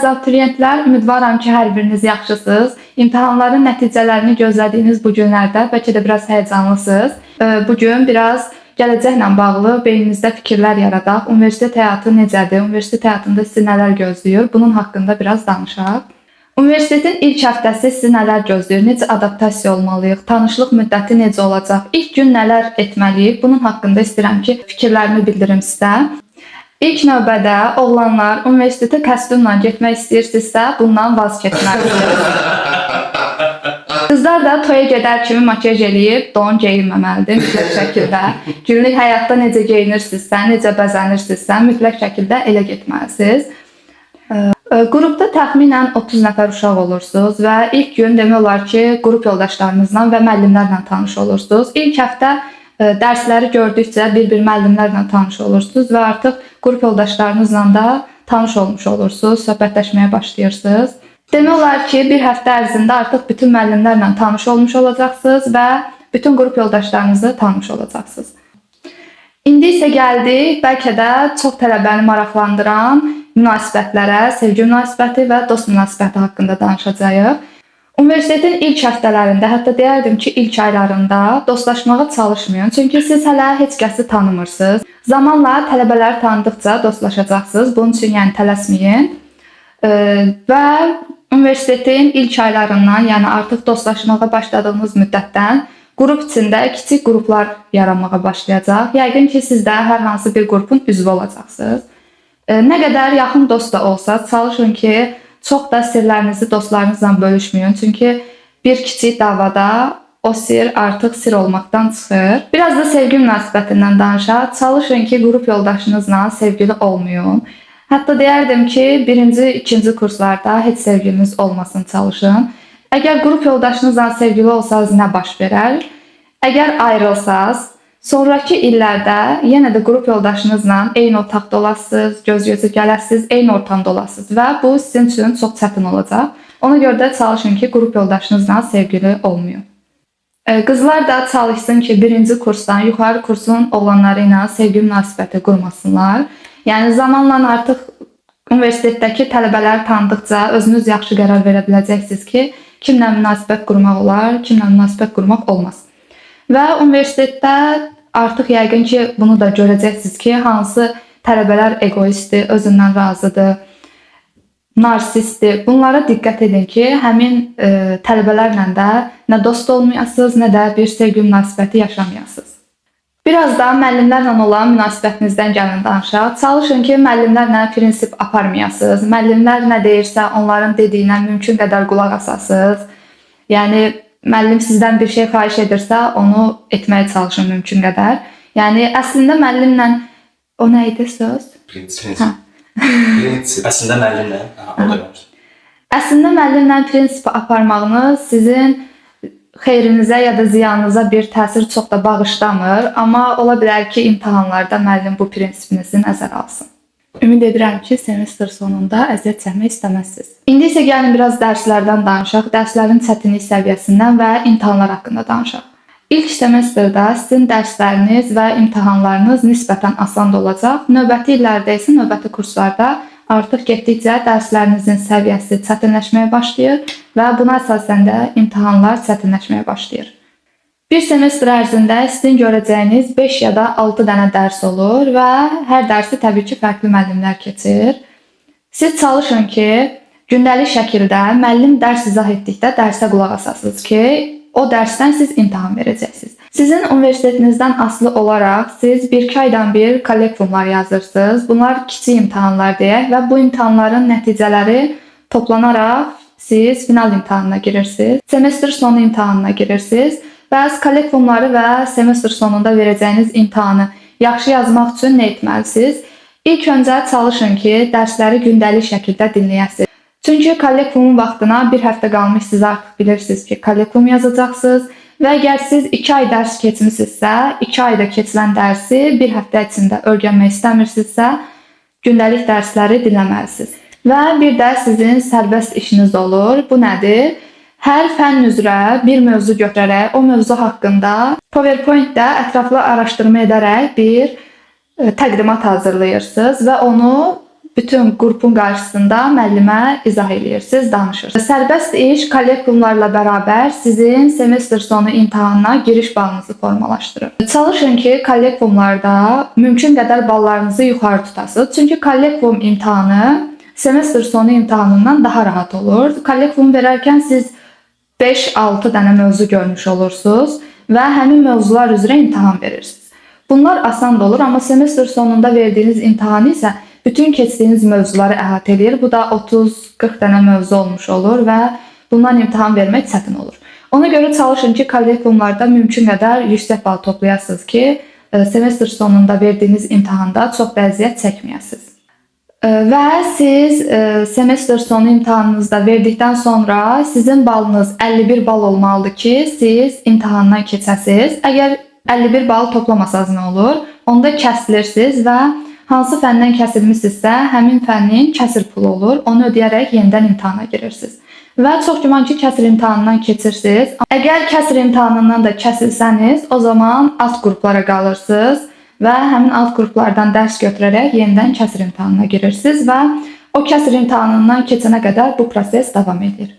Abituriyentlər, ümidvaram ki, hər biriniz yaxşısınız. İmtahanların nəticələrini gözlədiyiniz bu günlərdə bəlkə də biraz həyəcanlısınız. Bugün biraz gələcəklə bağlı beyninizdə fikirlər yaradaq. Universitet həyatı necədir? Universitet həyatında sizi nələr gözləyir? Bunun haqqında biraz danışaq. Universitetin ilk həftəsi sizi nələr gözləyir? Necə adaptasiya olmalıyıq? Tanışlıq müddəti necə olacaq? İlk gün nələr etməliyik? Bunun haqqında istəyirəm ki, fikirlərimi bildirim sizə. İlk növbədə oğlanlar universitetə kostyumla getmək istəyirsinizsə, bundan vaz keçməlisiniz. Qızlar da toya gedər kimi makiyaj eləyib don geyinməməlidir mütləq şəkildə. Günlük həyatda necə geyinirsinizsə, necə bəzənirsinizsə, mütləq şəkildə elə getməlisiniz. Qrupda təxminən 30 nəfər uşaq olursunuz və ilk gün demək olar ki, qrup yoldaşlarınızla və müəllimlərlə tanış olursunuz. İlk həftə dərsləri gördükcə bir-bir müəllimlərlə tanış olursunuz və artıq qrup yoldaşlarınızla da tanış olmuş olursunuz, söhbətləşməyə başlayırsınız. Demək olar ki, bir həftə ərzində artıq bütün müəllimlərlə tanış olmuş olacaqsınız və bütün qrup yoldaşlarınızla tanış olacaqsınız. İndi isə gəldik, bəlkə də çox tələbəni maraqlandıran münasibətlərə, sevgi münasibəti və dost münasibəti haqqında danışacağıq. Universitetin ilk həftələrində, hətta deyərdim ki, ilk aylarında dostlaşmağa çalışmayın. Çünki siz hələ heç kəsi tanımırsınız. Zamanla tələbələri tanıdıqca dostlaşacaqsınız. Bunun üçün yəni tələsməyin. Və universitetin ilk aylarından, yəni artıq dostlaşmağa başladığınız müddətdən qrup içində kiçik qruplar yaranmağa başlayacaq. Yəqin ki, siz də hər hansı bir qrupun üzvü olacaqsınız. Nə qədər yaxın dost da olsa, çalışın ki, çox da sirlərinizi dostlarınızla bölüşməyin. Çünki bir kiçik davada o sir artıq sir olmaqdan çıxır. Biraz da sevgi münasibətindən danışaq. Çalışın ki, qrup yoldaşınızla sevgili olmayın. Hətta deyərdim ki, birinci, ikinci kurslarda heç sevgiliniz olmasın, çalışın. Əgər qrup yoldaşınızla sevgili olsanız nə baş verər? Əgər ayrılsanız, sonraki illərdə yenə də qrup yoldaşınızla eyni otaqda olasınız, göz-gözə gələsiniz, eyni ortamda olasınız və bu sizin üçün çox çətin olacaq. Ona görə də çalışın ki, qrup yoldaşınızla sevgili olmayın. Qızlar da çalışsın ki, birinci kursdan yuxarı kursun oğlanları ilə sevgi münasibəti qurmasınlar. Yəni zamanla artıq universitetdəki tələbələri tanıdıqca özünüz yaxşı qərar verə biləcəksiniz ki, kimlə münasibət qurmaq olar, kimlə münasibət qurmaq olmaz. Və universitetdə artıq yəqin ki, bunu da görəcəksiniz ki, hansı tələbələr egoistdir, özündən razıdır, narsistdir. Bunlara diqqət edin ki, həmin tələbələrlə də nə dost olmayasınız, nə də bir sevgi münasibəti yaşamayasınız. Biraz da müəllimlərlə olan münasibətinizdən gəlin danışaq. Çalışın ki, müəllimlərlə prinsip aparmayasınız. Müəllimlər nə deyirsə, onların dediyinə mümkün qədər qulaq asasınız. Yəni, müəllim sizdən bir şey xahiş edirsə, onu etməyə çalışın mümkün qədər. Yəni, əslində müəllimlə... O nə idi söz? Prinsip. Əslində müəllimlə. Əslində müəllimlə prinsip aparmağınız sizin xeyrinizə ya da ziyanınıza bir təsir çox da bağışlamır. Amma ola bilər ki, imtahanlarda müəllim bu prinsipinizi nəzərə alsın. Ümid edirəm ki, semestr sonunda əziyyət çəkmək istəməzsiniz. İndi isə gəlin biraz dərslərdən danışaq, dərslərin çətinlik səviyyəsindən və imtahanlar haqqında danışaq. İlk semestrdə sizin dərsləriniz və imtahanlarınız nisbətən asan olacaq. Növbəti illərdə isə növbəti kurslarda artıq getdikcə dərslərinizin səviyyəsi çətinləşməyə başlayır və buna əsasən də imtahanlar çətinləşməyə başlayır. Bir semestr ərzində sizin görəcəyiniz 5 ya da 6 dənə dərs olur və hər dərsi təbii ki, fərqli müəllimlər keçir. Siz çalışın ki, gündəlik şəkildə müəllim dərs izah etdikdə dərsə qulaq asasınız ki, o dərsdən siz imtahan verəcəksiniz. Sizin universitetinizdən asılı olaraq siz 1-2 aydan bir kollekvumlar yazırsınız. Bunlar kiçik imtahanlar deyək və bu imtahanların nəticələri toplanaraq siz final imtahanına girirsiniz, semestr sonu imtahanına girirsiniz. Bəzi kollekvumları və semestr sonunda verəcəyiniz imtahanı yaxşı yazmaq üçün nə etməlisiniz? İlk öncə çalışın ki, dərsləri gündəlik şəkildə dinləyəsiniz. Çünki kollekvumun vaxtına bir həftə qalmış siz artıq bilirsiniz ki, kollekvum yazacaqsınız və əgər siz 2 ay dərs keçmisinizsə, 2 ayda keçilən dərsi bir həftə içində öyrənmək istəmirsinizsə, gündəlik dərsləri dinləməlisiniz. Və bir də sizin sərbəst işiniz olur. Bu nədir? Hər fənn üzrə bir mövzu götürərək, o mövzu haqqında PowerPoint-də ətraflı araşdırma edərək bir təqdimat hazırlayırsınız və onu bütün qrupun qarşısında müəllimə izah edirsiniz, danışırsınız. Sərbəst iş kollektivlərlə bərabər sizin semestr sonu imtahanına giriş balınızı formalaşdırır. Çalışın ki, kollektivlərdə mümkün qədər ballarınızı yuxarı tutasınız. Çünki kollektiv imtahanı semestr sonu imtahanından daha rahat olur. Kollektivu verərkən siz 5-6 dənə mövzu görmüş olursunuz və həmin mövzular üzrə imtahan verirsiniz. Bunlar asan da olur, amma semestr sonunda verdiyiniz imtahan isə bütün keçdiyiniz mövzuları əhatə edir. Bu da 30-40 dənə mövzu olmuş olur və bundan imtahan vermək çətin olur. Ona görə çalışın ki, kollektivlərdə mümkün qədər yüksək bal toplayasınız ki, semestr sonunda verdiyiniz imtahanda çox da əziyyət çəkməyəsiniz. Və siz semestr sonu imtahanınızda verdikdən sonra sizin balınız 51 bal olmalıdır ki, siz imtahandan keçəsiniz. Əgər 51 bal toplamasanız nə olur? Onda kəsilirsiniz və hansı fəndən kəsilmisinizsə, həmin fənnin kəsir pulu olur. Onu ödəyərək yenidən imtahana girirsiniz. Və çox güman ki, kəsir imtahanından keçirsiniz. Əgər kəsir imtahanından da kəsilsəniz, o zaman alt qruplara qalırsınız və həmin alt qruplardan dərs götürərək yenidən kəsir imtahanına girirsiniz və o kəsir imtahanından keçənə qədər bu proses davam edir.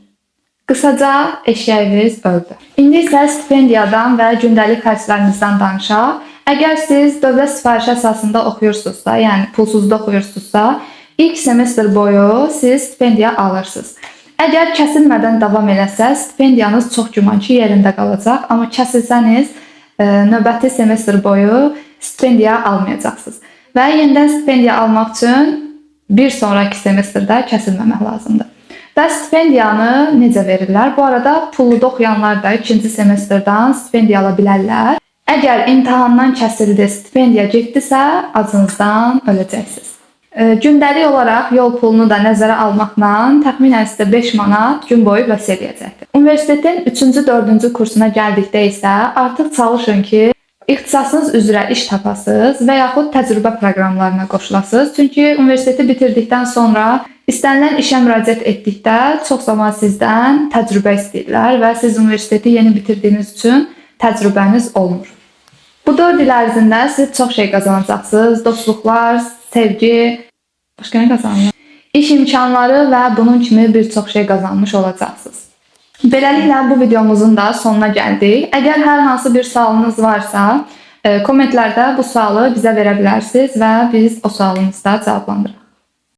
Qısaca eşyəyiniz öldü. İndi isə stipendiyadan və gündəlik xərclərinizdən danışaq. Əgər siz dövlət sifarişi əsasında oxuyursunuzsa, yəni pulsuzda oxuyursunuzsa, ilk semestr boyu siz stipendiya alırsınız. Əgər kəsilmədən davam eləsə, stipendiyanız çox güman ki, yerində qalacaq, amma kəsilsəniz növbəti semestr boyu stipendiya almayacaqsınız. Və yenidən stipendiya almaq üçün bir sonraki semestrdə kəsilməmək lazımdır. Və stipendiyanı necə verirlər? Bu arada pulluda oxuyanlar da 2-ci semestrdən stipendiya ala bilərlər. Əgər imtahandan kəsildi, stipendiya getdisə, acınızdan öləcəksiniz. Gündəlik olaraq yol pulunu da nəzərə almaqla təxminən sizə 5 manat gün boyu vəs edəcəkdir. Universitetin 3-cü, 4-cü kursuna gəldikdə isə artıq çalışın ki, ixtisasınız üzrə iş tapasınız və yaxud təcrübə proqramlarına qoşulasınız. Çünki universiteti bitirdikdən sonra istənilən işə müraciət etdikdə çox zaman sizdən təcrübə istəyirlər və siz universiteti yeni bitirdiyiniz üçün təcrübəniz olmur. Bu 4 il ərzində siz çox şey qazanacaqsınız. Dostluqlar, sevgi, başqa nə qazanırlar? İş imkanları və bunun kimi bir çox şey qazanmış olacaqsınız. Beləliklə bu videomuzun da sonuna gəldik. Əgər hər hansı bir sualınız varsa, kommentlərdə bu sualı bizə verə bilərsiniz və biz o sualınızda cavablandırırıq.